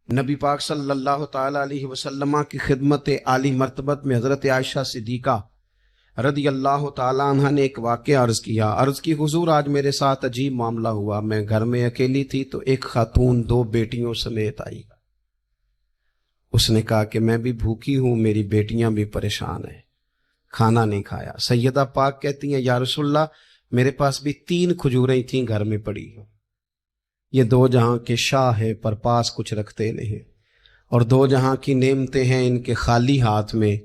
نبی پاک صلی اللہ تعالی علیہ وسلم کی خدمت عالی مرتبت میں حضرت عائشہ صدیقہ رضی اللہ تعالی عنہ نے ایک واقعہ عرض کی حضور آج میرے ساتھ عجیب معاملہ ہوا، میں گھر میں اکیلی تھی تو ایک خاتون 2 بیٹیوں سمیت آئی۔ اس نے کہا کہ میں بھی بھوکی ہوں، میری بیٹیاں بھی پریشان ہیں، کھانا نہیں کھایا۔ سیدہ پاک کہتی ہیں یا رسول اللہ میرے پاس بھی 3 کھجوریں تھیں گھر میں پڑی، یہ 2 جہاں کے شاہ ہے پر پاس کچھ رکھتے نہیں، اور 2 جہاں کی نعمتیں ہیں ان کے خالی ہاتھ میں۔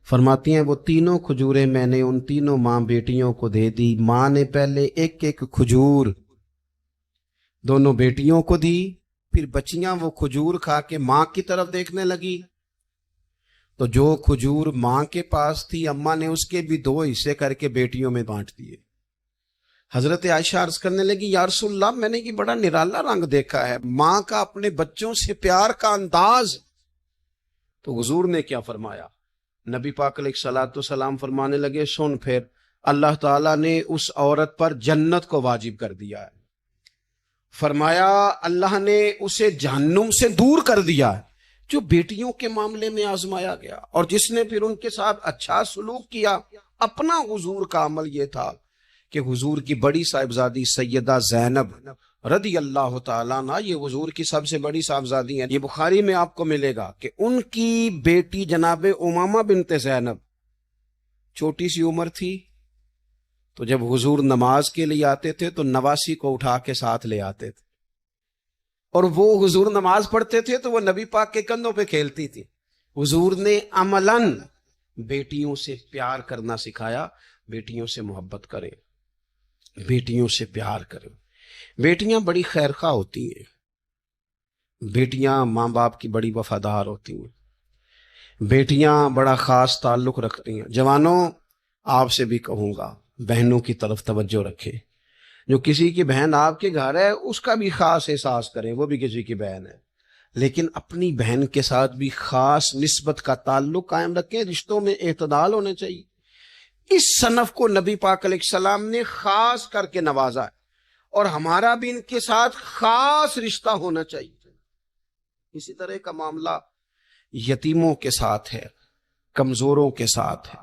فرماتی ہیں وہ 3 کھجوریں میں نے ان 3 ماں بیٹیوں کو دے دی۔ ماں نے پہلے ایک ایک کھجور دونوں بیٹیوں کو دی، پھر بچیاں وہ کھجور کھا کے ماں کی طرف دیکھنے لگی تو جو کھجور ماں کے پاس تھی اماں نے اس کے بھی 2 حصے کر کے بیٹیوں میں بانٹ دیے۔ حضرت عائشہ عرض کرنے لگی یا رسول اللہ میں نے یہ بڑا نرالا رنگ دیکھا ہے، ماں کا اپنے بچوں سے پیار کا انداز۔ تو حضور نے کیا فرمایا؟ نبی پاک علیہ الصلوۃ والسلام فرمانے لگے سن پھر اللہ تعالیٰ نے اس عورت پر جنت کو واجب کر دیا ہے، فرمایا اللہ نے اسے جہنم سے دور کر دیا ہے جو بیٹیوں کے معاملے میں آزمایا گیا، اور جس نے پھر ان کے ساتھ اچھا سلوک کیا۔ اپنا حضور کا عمل یہ تھا کہ حضور کی بڑی صاحبزادی سیدہ زینب رضی اللہ تعالیٰ عنہ، یہ حضور کی سب سے بڑی صاحبزادی ہیں، یہ بخاری میں آپ کو ملے گا کہ ان کی بیٹی جناب امامہ بنت زینب چھوٹی سی عمر تھی، تو جب حضور نماز کے لیے آتے تھے تو نواسی کو اٹھا کے ساتھ لے آتے تھے، اور وہ حضور نماز پڑھتے تھے تو وہ نبی پاک کے کندھوں پہ کھیلتی تھی۔ حضور نے عملاً بیٹیوں سے پیار کرنا سکھایا، بیٹیوں سے محبت کریں، بیٹیوں سے پیار کریں۔ بیٹیاں بڑی خیرخواہ ہوتی ہیں، بیٹیاں ماں باپ کی بڑی وفادار ہوتی ہیں، بیٹیاں بڑا خاص تعلق رکھتی ہیں۔ جوانوں آپ سے بھی کہوں گا بہنوں کی طرف توجہ رکھیں، جو کسی کی بہن آپ کے گھر ہے اس کا بھی خاص احساس کریں، وہ بھی کسی کی بہن ہے، لیکن اپنی بہن کے ساتھ بھی خاص نسبت کا تعلق قائم رکھیں۔ رشتوں میں اعتدال ہونا چاہیے۔ اس صنف کو نبی پاک علیہ السلام نے خاص کر کے نوازا ہے، اور ہمارا بھی ان کے ساتھ خاص رشتہ ہونا چاہیے۔ اسی طرح کا معاملہ یتیموں کے ساتھ ہے، کمزوروں کے ساتھ ہے۔